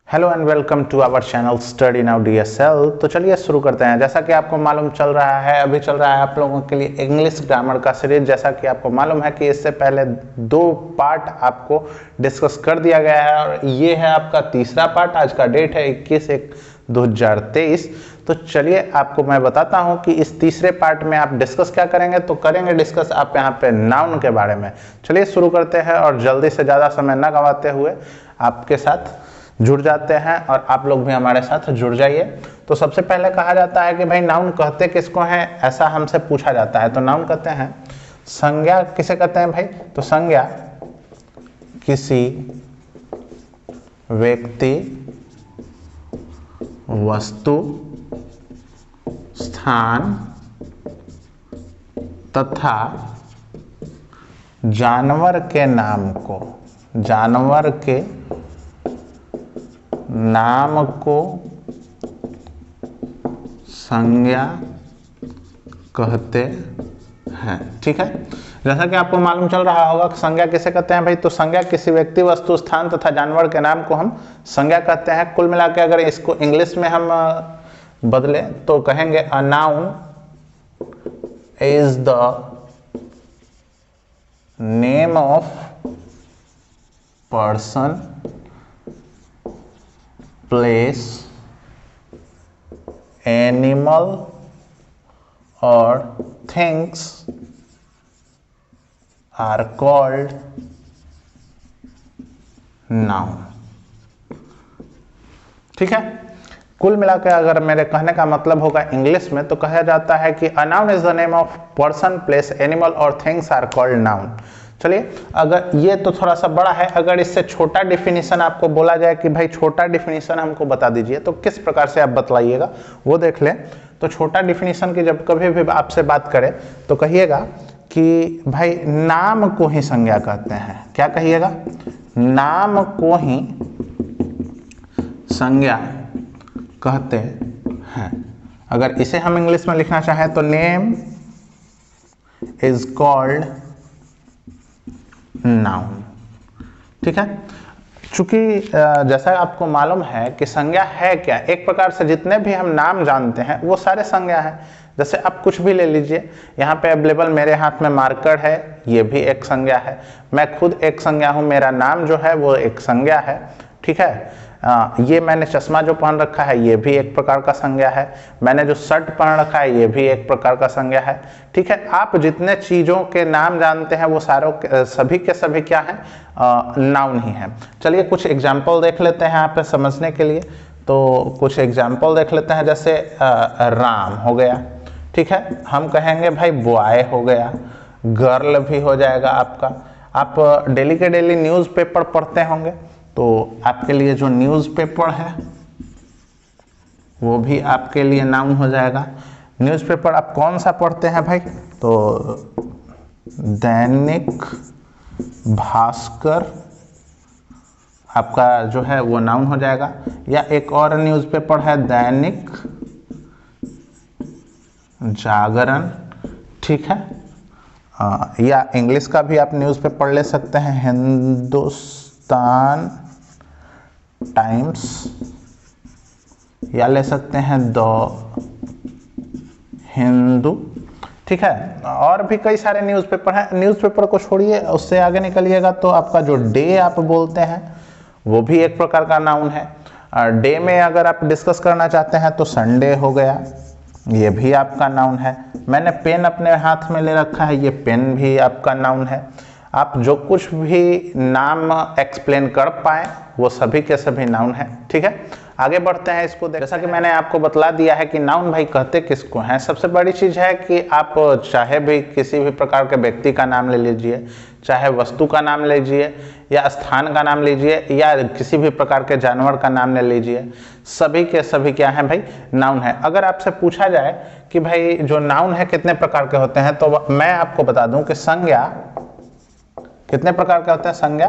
Hello and welcome to our channel study now DSL. तो चलिए शुरू करते हैं। जैसा कि आपको मालूम चल रहा है, अभी चल रहा है आप लोगों के लिए इंग्लिश ग्रामर का सीरीज। जैसा कि आपको मालूम है कि इससे पहले 2 पार्ट आपको डिस्कस कर दिया गया है और ये है आपका तीसरा पार्ट। आज का डेट है 21/1/2023। तो चलिए आपको मैं बताता हूं कि इस तीसरे पार्ट में आप डिस्कस क्या करेंगे। तो करेंगे डिस्कस आप यहाँ पे नाउन के बारे में। चलिए शुरू करते हैं और जल्दी से ज़्यादा समय न गंवाते हुए आपके साथ जुड़ जाते हैं और आप लोग भी हमारे साथ जुड़ जाइए। तो सबसे पहले कहा जाता है कि भाई नाउन कहते किसको हैं, ऐसा हमसे पूछा जाता है। तो नाउन कहते हैं संज्ञा। किसे कहते हैं भाई? तो संज्ञा किसी व्यक्ति, वस्तु, स्थान तथा जानवर के नाम को, जानवर के नाम को संज्ञा कहते हैं। ठीक है, जैसा कि आपको मालूम चल रहा होगा कि संज्ञा किसे कहते हैं भाई? तो संज्ञा किसी व्यक्ति, वस्तु, स्थान तथा जानवर के नाम को हम संज्ञा कहते हैं। कुल मिला के अगर इसको इंग्लिश में हम बदले तो कहेंगे a noun is the name of person, place, animal और थिंग्स आर कॉल्ड नाउन। ठीक है, कुल मिलाकर अगर मेरे कहने का मतलब होगा इंग्लिश में तो कहा जाता है कि a noun is the name of person, place, animal और थिंग्स आर कॉल्ड नाउन। चलिए, अगर ये तो थोड़ा सा बड़ा है, अगर इससे छोटा डिफिनीशन आपको बोला जाए कि भाई छोटा डिफिनीशन हमको बता दीजिए, तो किस प्रकार से आप बतलाइएगा वो देख लें। तो छोटा डिफिनीशन की जब कभी भी आपसे बात करें तो कहिएगा कि भाई नाम को ही संज्ञा कहते हैं। क्या कहिएगा? नाम को ही संज्ञा कहते हैं। अगर इसे हम इंग्लिश में लिखना चाहें तो नेम इज कॉल्ड नाउन। ठीक है, चूंकि जैसा आपको मालूम है कि संज्ञा है क्या, एक प्रकार से जितने भी हम नाम जानते हैं वो सारे संज्ञा हैं। जैसे आप कुछ भी ले लीजिए, यहाँ पे अवेलेबल मेरे हाथ में मार्कर है, ये भी एक संज्ञा है। मैं खुद एक संज्ञा हूँ, मेरा नाम जो है वो एक संज्ञा है। ठीक है, ये मैंने चश्मा जो पहन रखा है ये भी एक प्रकार का संज्ञा है। मैंने जो शर्ट पहन रखा है ये भी एक प्रकार का संज्ञा है। ठीक है, आप जितने चीज़ों के नाम जानते हैं वो सारों सभी के सभी क्या हैं? नाउन ही हैं। चलिए कुछ एग्जाम्पल देख लेते हैं यहाँ पे समझने के लिए। तो कुछ एग्जाम्पल देख लेते हैं, जैसे राम हो गया। ठीक है, हम कहेंगे भाई बॉय हो गया, गर्ल भी हो जाएगा आपका। आप डेली के डेली न्यूज़पेपर पढ़ते होंगे तो आपके लिए जो न्यूज़पेपर है वो भी आपके लिए नाउन हो जाएगा। न्यूज़पेपर आप कौन सा पढ़ते हैं भाई? तो दैनिक भास्कर आपका जो है वो नाउन हो जाएगा। या एक और न्यूज़पेपर है दैनिक जागरण। ठीक है, या इंग्लिश का भी आप न्यूज़पेपर ले सकते हैं, हिंदुस्तान टाइम्स, या ले सकते हैं द हिंदू। ठीक है, और भी कई सारे न्यूज़पेपर हैं। न्यूज़पेपर को छोड़िए, उससे आगे निकलिएगा तो आपका जो डे आप बोलते हैं वो भी एक प्रकार का नाउन है। डे में अगर आप डिस्कस करना चाहते हैं तो संडे हो गया, ये भी आपका नाउन है। मैंने पेन अपने हाथ में ले रखा है, ये पेन भी आपका नाउन है। आप जो कुछ भी नाम एक्सप्लेन कर पाए वो सभी के सभी नाउन है। ठीक है, आगे बढ़ते हैं इसको। जैसा कि मैंने आपको बतला दिया है कि नाउन भाई कहते किसको हैं। सबसे बड़ी चीज़ है कि आप चाहे भी किसी भी प्रकार के व्यक्ति का नाम ले लीजिए, चाहे वस्तु का नाम लीजिए या स्थान का नाम लीजिए या किसी भी प्रकार के जानवर का नाम ले लीजिए, सभी के सभी क्या हैं भाई? नाउन है। अगर आपसे पूछा जाए कि भाई जो नाउन है कितने प्रकार के होते हैं तो मैं आपको बता दूं कि संज्ञा कितने प्रकार के होते हैं? संज्ञा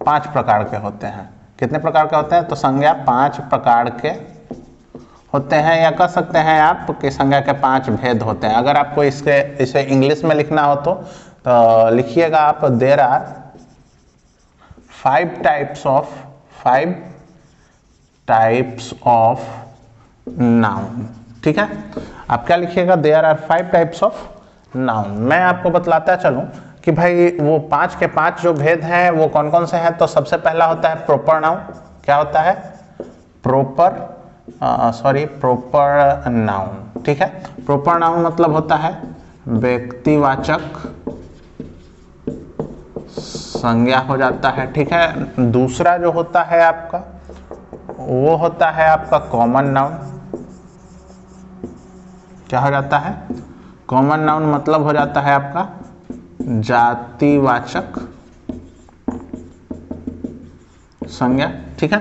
5 प्रकार के होते हैं। कितने प्रकार के होते हैं? तो संज्ञा 5 प्रकार के होते हैं, या कह सकते हैं आप कि संज्ञा के 5 भेद होते हैं। अगर आपको इसे इंग्लिश में लिखना हो तो लिखिएगा आप, there are 5 types of 5 types of noun. ठीक है, आप क्या लिखिएगा, there are 5 types of noun. मैं आपको बतलाता चलूं कि भाई वो 5 के 5 जो भेद हैं वो कौन कौन से हैं। तो सबसे पहला होता है प्रोपर नाउन। क्या होता है? Proper noun. ठीक है, प्रोपर नाउन मतलब होता है व्यक्तिवाचक संज्ञा हो जाता है। ठीक है, दूसरा जो होता है आपका वो होता है आपका कॉमन नाउन। क्या हो जाता है? कॉमन नाउन मतलब हो जाता है आपका जातिवाचक संज्ञा। ठीक है,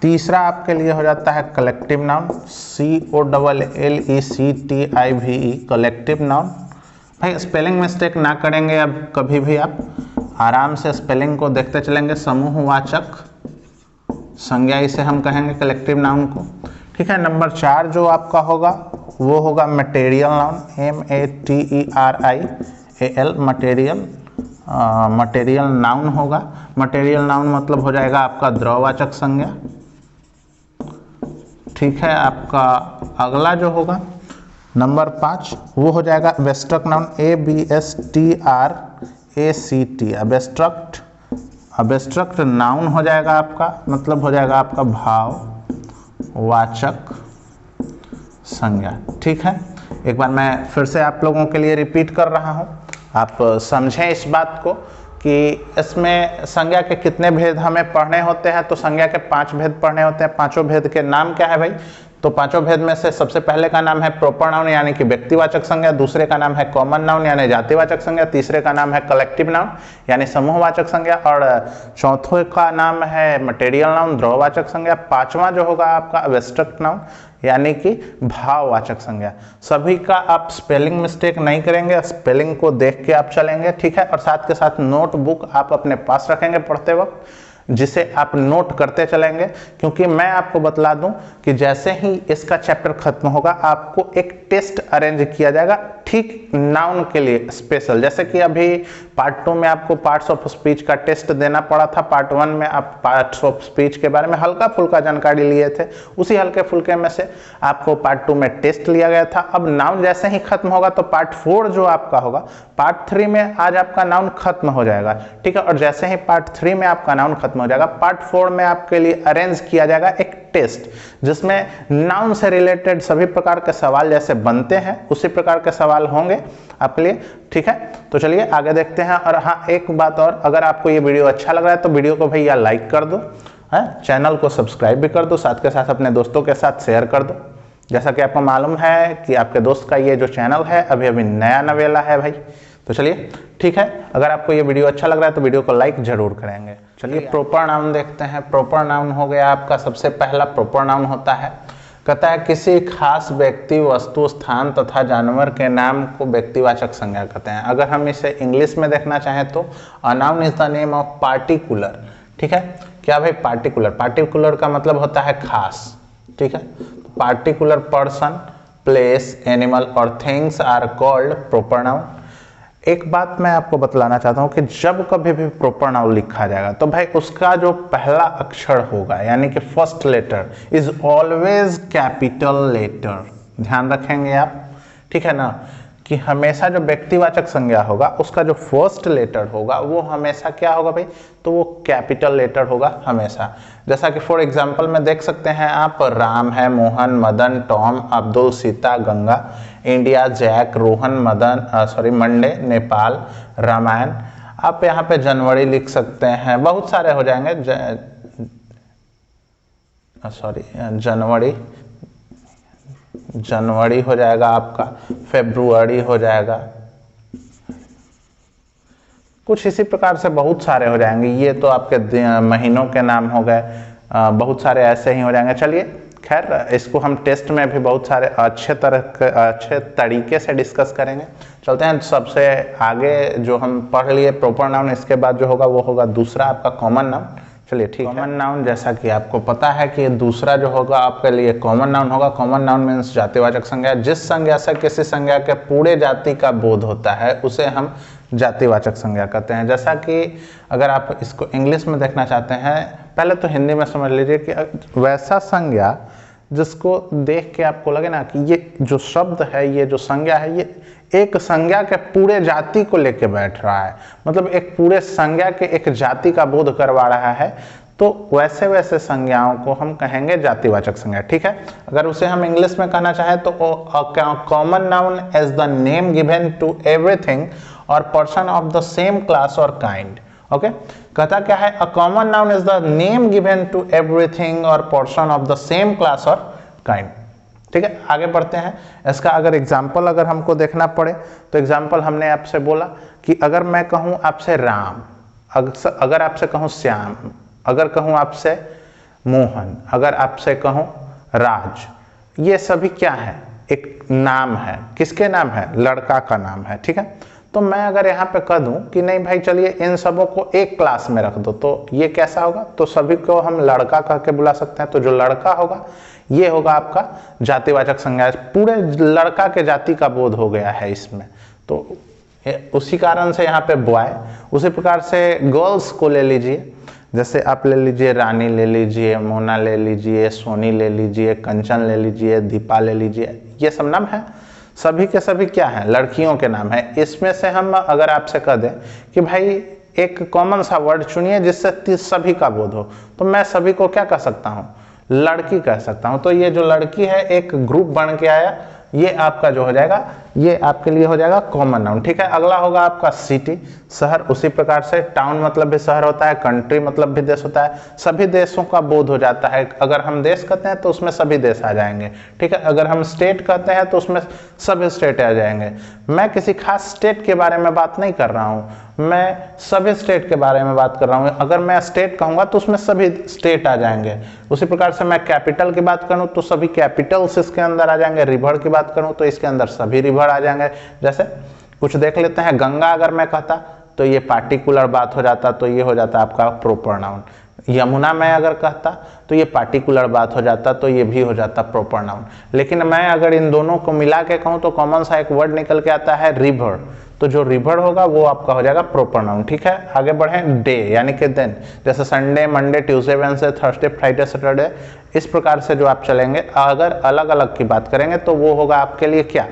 तीसरा आपके लिए हो जाता है collective noun, COLLECTIVE, collective noun. भाई स्पेलिंग मिस्टेक ना करेंगे अब कभी भी, आप आराम से स्पेलिंग को देखते चलेंगे। समूहवाचक संज्ञा इसे हम कहेंगे कलेक्टिव नाउन को। ठीक है, नंबर 4 जो आपका होगा वो होगा material noun, MATERIAL, material noun होगा। मटेरियल नाउन मतलब हो जाएगा आपका द्रववाचक संज्ञा। ठीक है, आपका अगला जो होगा नंबर 5 वो हो जाएगा abstract noun, ABSTRACT। Abstract noun हो जाएगा आपका, मतलब हो जाएगा आपका भाववाचक संज्ञा। ठीक है, एक बार मैं फिर से आप लोगों के लिए रिपीट कर रहा हूं, आप समझें इस बात को कि इसमें संज्ञा के कितने भेद हमें पढ़ने होते हैं। तो संज्ञा के 5 भेद पढ़ने होते हैं। पांचों भेद के नाम क्या है भाई? तो पांचों भेद में से सबसे पहले का नाम है प्रोपर नाउन यानी कि व्यक्तिवाचक संज्ञा, दूसरे का नाम है कॉमन नाउन यानी जातिवाचक संज्ञा, तीसरे का नाम है कलेक्टिव नाउन यानी समूहवाचक संज्ञा, और चौथे का नाम है मटेरियल नाउन द्रववाचक संज्ञा, पांचवा जो होगा आपका एब्स्ट्रैक्ट नाउन यानी कि भाववाचक संज्ञा। सभी का आप स्पेलिंग मिस्टेक नहीं करेंगे, स्पेलिंग को देख के आप चलेंगे। ठीक है, और साथ के साथ नोटबुक आप अपने पास रखेंगे पढ़ते वक्त, जिसे आप नोट करते चलेंगे। क्योंकि मैं आपको बतला दूं कि जैसे ही इसका चैप्टर खत्म होगा आपको एक टेस्ट अरेंज किया जाएगा, ठीक नाउन के लिए स्पेशल। जैसे कि अभी पार्ट 2 में आपको पार्ट्स ऑफ स्पीच का टेस्ट देना पड़ा था, पार्ट 1 में आप पार्ट्स ऑफ स्पीच के बारे में हल्का फुल्का जानकारी लिए थे, उसी हल्के फुल्के में से आपको पार्ट 2 में टेस्ट लिया गया था। अब नाउन जैसे ही खत्म होगा तो पार्ट 4 जो आपका होगा, पार्ट 3 में आज आपका नाउन खत्म हो जाएगा। ठीक है, और जैसे ही पार्ट 3 में आपका नाउन खत्म हो जाएगा, पार्ट 4 में आपके लिए अरेंज किया जाएगा एक टेस्ट, जिसमें नाउन से रिलेटेड सभी प्रकार के सवाल जैसे बनते हैं उसी प्रकार के सवाल होंगे आपके लिए। ठीक है, तो चलिए आगे देखते हैं। और हाँ, एक बात और, अगर आपको ये वीडियो अच्छा लग रहा है तो वीडियो को भैया लाइक कर दो, चैनल को सब्सक्राइब भी कर दो, साथ के साथ अपने दोस्तों के साथ शेयर कर दो। जैसा कि आपको मालूम है कि आपके दोस्त का ये जो चैनल है अभी अभी नया नवेला है भाई। तो चलिए ठीक है, अगर आपको ये वीडियो अच्छा लग रहा है तो वीडियो को लाइक जरूर करेंगे। चलिए प्रॉपर नाउन देखते हैं। प्रॉपर नाउन हो गया आपका, सबसे पहला प्रॉपर नाउन होता है, कहता है किसी खास व्यक्ति, वस्तु, स्थान तथा जानवर के नाम को व्यक्तिवाचक संज्ञा कहते हैं। अगर हम इसे इंग्लिश में देखना चाहें तो a noun is the name of particular. ठीक है, क्या भाई? पार्टिकुलर। पार्टिकुलर का मतलब होता है खास। ठीक है, पार्टिकुलर पर्सन, प्लेस, एनिमल और things are called proper noun. एक बात मैं आपको बतलाना चाहता हूं कि जब कभी भी प्रॉपर नाउन लिखा जाएगा तो भाई उसका जो पहला अक्षर होगा यानी कि first letter is always capital letter. ध्यान रखेंगे आप, ठीक है ना, कि हमेशा जो व्यक्तिवाचक संज्ञा होगा उसका जो फर्स्ट लेटर होगा वो हमेशा क्या होगा भाई? तो वो कैपिटल लेटर होगा हमेशा। जैसा कि फॉर एग्जांपल में देख सकते हैं आप, राम है, Mohan, Madan, Tom, Abdul, Sita, Ganga, India, Jack, Rohan, Monday, Nepal, Ramayana. आप यहाँ पे जनवरी लिख सकते हैं, बहुत सारे हो जाएंगे। जनवरी हो जाएगा आपका, फरवरी हो जाएगा, कुछ इसी प्रकार से बहुत सारे हो जाएंगे। ये तो आपके महीनों के नाम हो गए, बहुत सारे ऐसे ही हो जाएंगे। चलिए खैर, इसको हम टेस्ट में भी बहुत सारे अच्छे तरीके से डिस्कस करेंगे। चलते हैं सबसे आगे, जो हम पढ़ लिए प्रॉपर नाउन, इसके बाद जो होगा वो होगा दूसरा आपका कॉमन नाउन। चलिए ठीक है, कॉमन नाउन जैसा कि आपको पता है कि दूसरा जो होगा आपके लिए कॉमन नाउन होगा। कॉमन नाउन मीन्स जातिवाचक संज्ञा। जिस संज्ञा से किसी संज्ञा के पूरे जाति का बोध होता है उसे हम जातिवाचक संज्ञा कहते हैं। जैसा कि अगर आप इसको इंग्लिश में देखना चाहते हैं, पहले तो हिंदी में समझ लीजिए कि वैसा संज्ञा जिसको देख के आपको लगे ना कि ये जो शब्द है, ये जो संज्ञा है, ये एक संज्ञा के पूरे जाति को लेके बैठ रहा है, मतलब एक पूरे संज्ञा के एक जाति का बोध करवा रहा है, तो वैसे वैसे संज्ञाओं को हम कहेंगे जातिवाचक संज्ञा। ठीक है, अगर उसे हम इंग्लिश में कहना चाहें तो common noun as the name given to everything और person of the same class और काइंड। ओके, कहता क्या है, a common noun is the name given to everything और person of the same class और काइंड। ठीक है, आगे बढ़ते हैं। इसका अगर एग्जाम्पल अगर हमको देखना पड़े तो एग्जाम्पल हमने आपसे बोला कि अगर मैं कहूँ आपसे राम, अगर आपसे कहूँ श्याम, अगर कहूँ आपसे मोहन, अगर आपसे कहूँ राज, ये सभी क्या है, एक नाम है। किसके नाम है? लड़का का नाम है। ठीक है, तो मैं अगर यहाँ पे कह दूं कि नहीं भाई चलिए इन सबों को एक क्लास में रख दो, तो ये कैसा होगा? तो सभी को हम लड़का कह के बुला सकते हैं, तो जो लड़का होगा ये होगा आपका जातिवाचक संज्ञा, पूरे लड़का के जाति का बोध हो गया है इसमें। तो उसी कारण से यहाँ पे बॉय। उसी प्रकार से गर्ल्स को ले लीजिए, जैसे आप ले लीजिए रानी ले लीजिए, मोना ले लीजिए, सोनी ले लीजिए, कंचन ले लीजिए, दीपा ले लीजिए, ये सब नाम है, सभी के सभी क्या हैं? लड़कियों के नाम है। इसमें से हम अगर आपसे कह दें कि भाई एक कॉमन सा वर्ड चुनिए जिससे सभी का बोध हो, तो मैं सभी को क्या कह सकता हूँ? लड़की कह सकता हूँ। तो ये जो लड़की है एक ग्रुप बन के आया, ये आपका जो हो जाएगा, ये आपके लिए हो जाएगा कॉमन नाउन। ठीक है, अगला होगा आपका सिटी, शहर। उसी प्रकार से टाउन मतलब भी शहर होता है, कंट्री मतलब भी देश होता है, सभी देशों का बोध हो जाता है। अगर हम देश कहते हैं तो उसमें सभी देश आ जाएंगे। ठीक है, अगर हम स्टेट कहते हैं तो उसमें सभी स्टेट आ जाएंगे। मैं किसी खास स्टेट के बारे में बात नहीं कर रहा हूँ, मैं सभी स्टेट के बारे में बात कर रहा हूँ। अगर मैं स्टेट कहूँगा तो उसमें सभी स्टेट आ जाएंगे। उसी प्रकार से मैं कैपिटल की बात करूँ तो सभी कैपिटल्स इसके अंदर आ जाएंगे। रिवर की बात करूँ तो इसके अंदर सभी रिवर आ जाएंगे। जैसे कुछ देख लेते हैं, गंगा अगर मैं कहता तो ये पार्टिकुलर बात हो जाता, तो ये हो जाता आपका प्रोपर नाउन। यमुना मैं अगर कहता तो ये पार्टिकुलर बात हो जाता, तो ये भी हो जाता प्रोपर नाउन। लेकिन मैं अगर इन दोनों को मिला के कहूँ तो कॉमन सा एक वर्ड निकल के आता है रिवर, तो जो रिवर होगा वो आपका हो जाएगा प्रोपर नाउन। ठीक है, आगे बढ़ें। डे यानी कि दिन, जैसे Sunday, Monday, Tuesday, Wednesday, Thursday, Friday, Saturday, इस प्रकार से जो आप चलेंगे। अगर अलग अलग की बात करेंगे तो वो होगा आपके लिए क्या?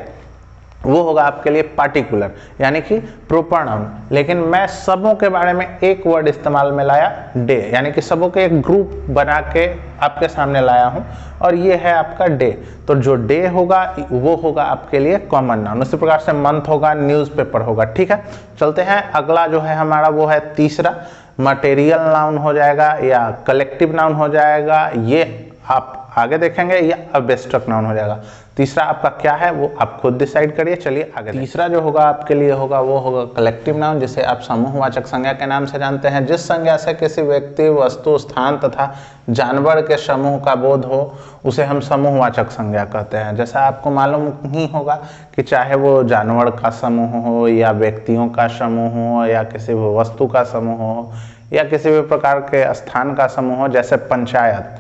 वो होगा आपके लिए पार्टिकुलर यानी कि प्रोपर नाउन। लेकिन मैं सबों के बारे में एक वर्ड इस्तेमाल में लाया, डे, यानी कि सबों के एक ग्रुप बना के आपके सामने लाया हूं, और ये है आपका डे। तो जो डे होगा वो होगा आपके लिए कॉमन नाउन। उसी प्रकार से मंथ होगा, न्यूज़पेपर होगा। ठीक है, चलते हैं। अगला जो है हमारा वो है तीसरा, मटेरियल नाउन हो जाएगा या कलेक्टिव नाउन हो जाएगा, ये आप आगे देखेंगे, या एब्स्ट्रैक्ट नाउन हो जाएगा। तीसरा आपका क्या है वो आप खुद डिसाइड करिए। चलिए आगे। तीसरा जो होगा आपके लिए होगा वो होगा कलेक्टिव नाउन, जिसे आप समूहवाचक संज्ञा के नाम से जानते हैं। जिस संज्ञा से किसी व्यक्ति, वस्तु, स्थान तथा जानवर के समूह का बोध हो उसे हम समूहवाचक संज्ञा कहते हैं। जैसा आपको मालूम ही होगा कि चाहे वो जानवर का समूह हो या व्यक्तियों का समूह हो या किसी भी वस्तु का समूह हो या किसी भी प्रकार के स्थान का समूह हो, जैसे पंचायत,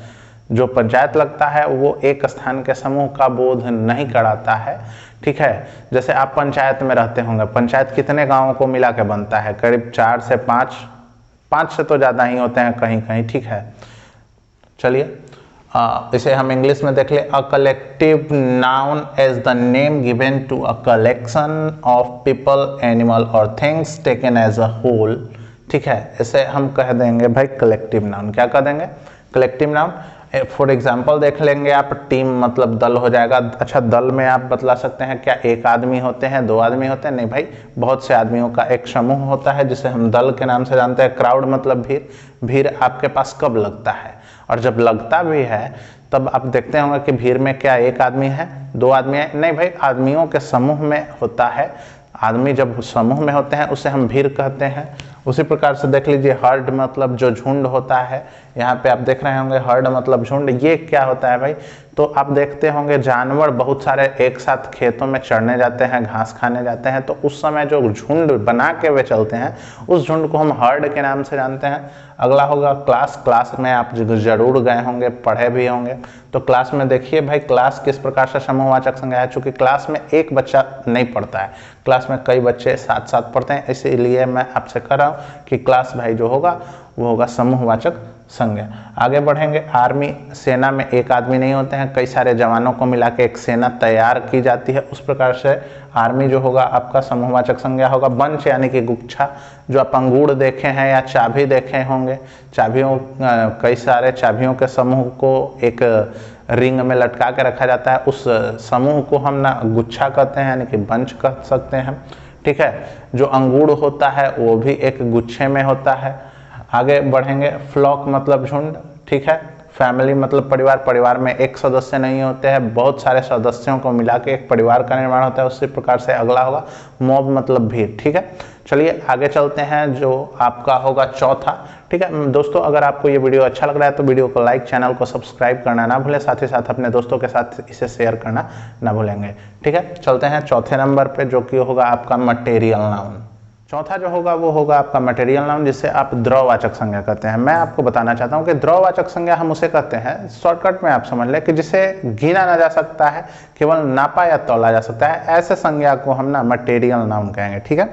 जो पंचायत लगता है वो एक स्थान के समूह का बोध नहीं कराता है। ठीक है, जैसे आप पंचायत में रहते होंगे, पंचायत कितने गांवों को मिला के बनता है? करीब 4 से 5 से तो ज़्यादा ही होते हैं कहीं कहीं। ठीक है, चलिए इसे हम इंग्लिश में देख ले। A collective noun as the name given to a collection of people, animal और things taken as a whole. ठीक है, इसे हम कह देंगे भाई कलेक्टिव नाउन। क्या कह देंगे? Collective noun. फॉर एग्जाम्पल देख लेंगे आप, टीम मतलब दल हो जाएगा। अच्छा, दल में आप बतला सकते हैं क्या एक आदमी होते हैं, 2 आदमी होते हैं? नहीं भाई, बहुत से आदमियों का एक समूह होता है जिसे हम दल के नाम से जानते हैं। क्राउड मतलब भीड़। भीड़ आपके पास कब लगता है? और जब लगता भी है तब आप देखते होंगे कि भीड़ में क्या एक आदमी है, 2 आदमी है? नहीं भाई, आदमियों के समूह में होता है। आदमी जब समूह में होते हैं उसे हम भीड़ कहते हैं। उसी प्रकार से देख लीजिए, हर्ड मतलब जो झुंड होता है। यहाँ पे आप देख रहे होंगे हर्ड मतलब झुंड। ये क्या होता है भाई? तो आप देखते होंगे जानवर बहुत सारे एक साथ खेतों में चरने जाते हैं, घास खाने जाते हैं, तो उस समय जो झुंड बना के वे चलते हैं उस झुंड को हम हर्ड के नाम से जानते हैं। अगला होगा क्लास। क्लास में आप जरूर गए होंगे, पढ़े भी होंगे, तो क्लास में देखिए भाई क्लास किस प्रकार से समूहवाचक संज्ञा है। चूंकि क्लास में एक बच्चा नहीं पढ़ता है, क्लास में कई बच्चे साथ साथ पढ़ते हैं, इसीलिए मैं आपसे कह रहा हूँ कि क्लास भाई जो होगा वो होगा समूहवाचक संज्ञा। आगे बढ़ेंगे। आर्मी, सेना में एक आदमी नहीं होते हैं, कई सारे जवानों को मिला के एक सेना तैयार की जाती है, उस प्रकार से आर्मी जो होगा आपका समूहवाचक संज्ञा होगा। बंच यानी कि गुच्छा, जो आप अंगूर देखे हैं या चाबी देखे होंगे, चाबियों कई सारे चाबियों के समूह को एक रिंग में लटका के रखा जाता है, उस समूह को हम ना गुच्छा कहते हैं यानी कि बंच कह सकते हैं। ठीक है, जो अंगूर होता है वो भी एक गुच्छे में होता है। आगे बढ़ेंगे। फ्लॉक मतलब झुंड। ठीक है, फैमिली मतलब परिवार। परिवार में एक सदस्य नहीं होते हैं, बहुत सारे सदस्यों को मिला के एक परिवार का निर्माण होता है, उसी प्रकार से अगला होगा मॉब मतलब भीड़। ठीक है, चलिए आगे चलते हैं, जो आपका होगा चौथा। ठीक है दोस्तों, अगर आपको ये वीडियो अच्छा लग रहा है तो वीडियो को लाइक, चैनल को सब्सक्राइब करना ना भूलें, साथ ही साथ अपने दोस्तों के साथ इसे शेयर करना ना भूलेंगे। ठीक है, चलते हैं चौथे नंबर पे, जो कि होगा आपका मटेरियल नाउन। चौथा जो होगा वो होगा आपका मटेरियल नाउन, जिसे आप द्रववाचक संज्ञा कहते हैं। मैं आपको बताना चाहता हूं कि द्रववाचक संज्ञा हम उसे कहते हैं, शॉर्टकट में आप समझ लें, कि जिसे गिना ना जा सकता है, केवल नापा या तौला जा सकता है, ऐसे संज्ञा को हम ना मटेरियल नाउन कहेंगे। ठीक है,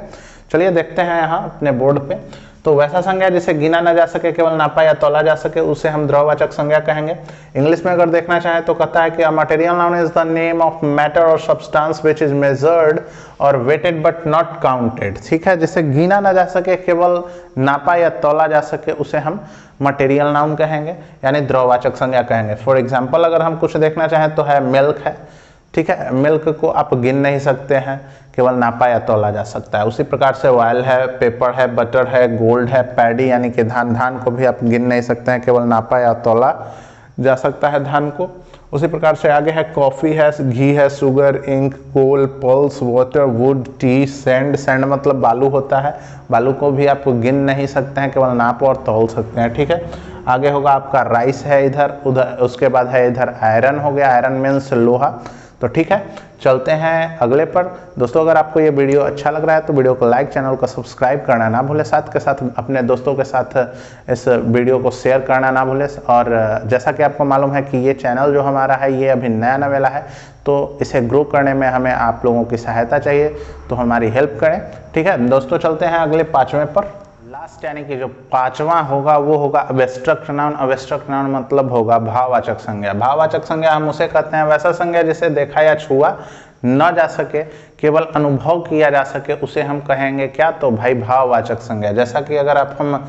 चलिए देखते हैं यहाँ अपने बोर्ड पे। तो वैसा संज्ञा जिसे गिना ना जा सके, केवल नापा या तौला जा सके, उसे हम द्रववाचक संज्ञा कहेंगे। इंग्लिश में अगर देखना चाहें तो कहता है कि a material noun is the name of matter और सब्सटेंस व्हिच इज मेजर्ड और वेटेड बट नॉट काउंटेड। ठीक है, जिसे गिना ना जा सके, केवल नापा या तौला जा सके, उसे हम मटेरियल नाउन कहेंगे, यानी द्रववाचक संज्ञा कहेंगे। फॉर एग्जाम्पल अगर हम कुछ देखना चाहें तो है मिल्क है। ठीक है, मिल्क को आप गिन नहीं सकते हैं, केवल नापा या तौला जा सकता है। उसी प्रकार से ऑयल है, पेपर है, बटर है, गोल्ड है, पैडी यानी कि धान, धान को भी आप गिन नहीं सकते हैं, केवल नापा या तौला जा सकता है धान को। उसी प्रकार से आगे है कॉफी है, घी है, sugar, ink, coal, pulse, water, wood, tea, sand. Sand मतलब बालू होता है, बालू को भी आप गिन नहीं सकते हैं, केवल नाप और तौल सकते हैं। ठीक है, आगे होगा आपका राइस है इधर, उधर उसके बाद है इधर आयरन हो गया, आयरन मीन्स लोहा। तो ठीक है, चलते हैं अगले पर। दोस्तों अगर आपको ये वीडियो अच्छा लग रहा है तो वीडियो को लाइक, चैनल को सब्सक्राइब करना ना भूलें, साथ के साथ अपने दोस्तों के साथ इस वीडियो को शेयर करना ना भूलें। और जैसा कि आपको मालूम है कि ये चैनल जो हमारा है ये अभी नया नवेला है, तो इसे ग्रो करने में हमें आप लोगों की सहायता चाहिए, तो हमारी हेल्प करें। ठीक है दोस्तों, चलते हैं अगले पांचवें पर। लास्ट यानी कि जो पांचवा होगा वो होगा अब्स्ट्रक्ट नाउन। अब्स्ट्रक्ट नाउन मतलब होगा भाववाचक संज्ञा। भाववाचक संज्ञा हम उसे कहते हैं वैसा संज्ञा जिसे देखा या छुआ न जा सके, केवल अनुभव किया जा सके, उसे हम कहेंगे क्या, तो भाई भाववाचक संज्ञा। जैसा कि अगर आप हम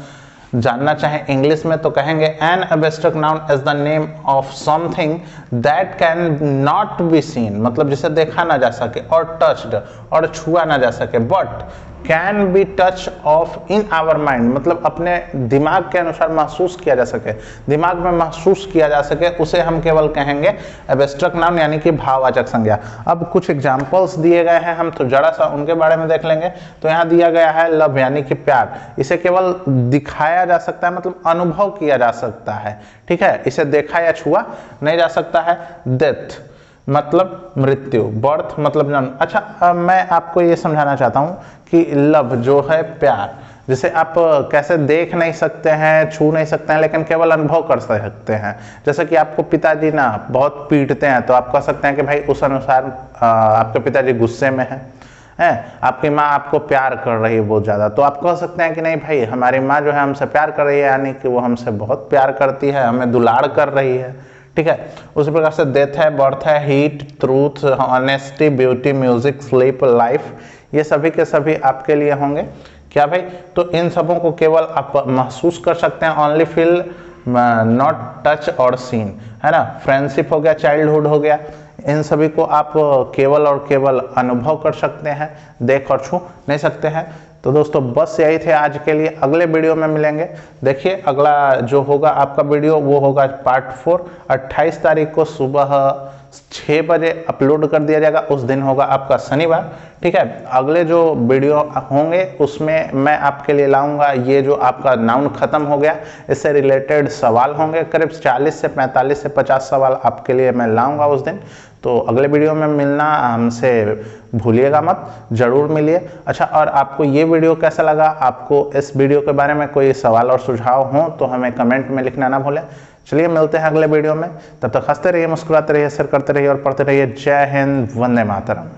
जानना चाहें इंग्लिश में तो कहेंगे an abstract noun is the name of something that can not be seen, मतलब जिसे देखा ना जा सके, और टच्ड और छुआ ना जा सके, but can be touch of in our mind, मतलब अपने दिमाग के अनुसार महसूस किया जा सके, दिमाग में महसूस किया जा सके, उसे हम केवल कहेंगे एब्स्ट्रैक्ट नाउन यानी कि भाववाचक संज्ञा। अब कुछ एग्जांपल्स दिए गए हैं, हम तो जरा सा उनके बारे में देख लेंगे। तो यहाँ दिया गया है लव यानी कि प्यार, इसे केवल दिखाया जा सकता है, मतलब अनुभव किया जा सकता है। ठीक है, इसे देखा या छुआ नहीं जा सकता है। डेथ मतलब मृत्यु, बर्थ मतलब जन्म। अच्छा मैं आपको ये समझाना चाहता हूँ कि लव जो है प्यार, जिसे आप कैसे देख नहीं सकते हैं, छू नहीं सकते हैं, लेकिन केवल अनुभव कर सकते हैं। जैसे कि आपको पिताजी ना बहुत पीटते हैं तो आप कह सकते हैं कि भाई उस अनुसार आपके पिताजी गुस्से में हैं। आपकी माँ आपको प्यार कर रही है बहुत ज़्यादा, तो आप कह सकते हैं कि नहीं भाई हमारी माँ जो है हमसे प्यार कर रही है, यानी कि वो हमसे बहुत प्यार करती है, हमें दुलार कर रही है। ठीक है, उसी प्रकार से डेथ है, बर्थ है, heat, truth, honesty, beauty, music, sleep, life, ये सभी के सभी आपके लिए होंगे क्या भाई। तो इन सबों को केवल आप महसूस कर सकते हैं, ओनली फील, नॉट टच और सीन, है ना। फ्रेंडशिप हो गया, चाइल्डहुड हो गया, इन सभी को आप केवल और केवल अनुभव कर सकते हैं, देख और छू नहीं सकते हैं। तो दोस्तों बस यही थे आज के लिए, अगले वीडियो में मिलेंगे। देखिए अगला जो होगा आपका वीडियो वो होगा पार्ट 4, 28 तारीख को सुबह 6 बजे अपलोड कर दिया जाएगा। उस दिन होगा आपका शनिवार। ठीक है, अगले जो वीडियो होंगे उसमें मैं आपके लिए लाऊंगा ये जो आपका नाउन खत्म हो गया, इससे रिलेटेड सवाल होंगे, करीब 40 से 45 से 50 सवाल आपके लिए मैं लाऊंगा उस दिन। तो अगले वीडियो में मिलना हमसे भूलिएगा मत, जरूर मिलिए। अच्छा, और आपको ये वीडियो कैसा लगा, आपको इस वीडियो के बारे में कोई सवाल और सुझाव हो तो हमें कमेंट में लिखना ना भूलें। चलिए मिलते हैं अगले वीडियो में, तब तक हंसते रहिए, मुस्कुराते रहिए, शेयर करते रहिए और पढ़ते रहिए। जय हिंद, वंदे मातरम।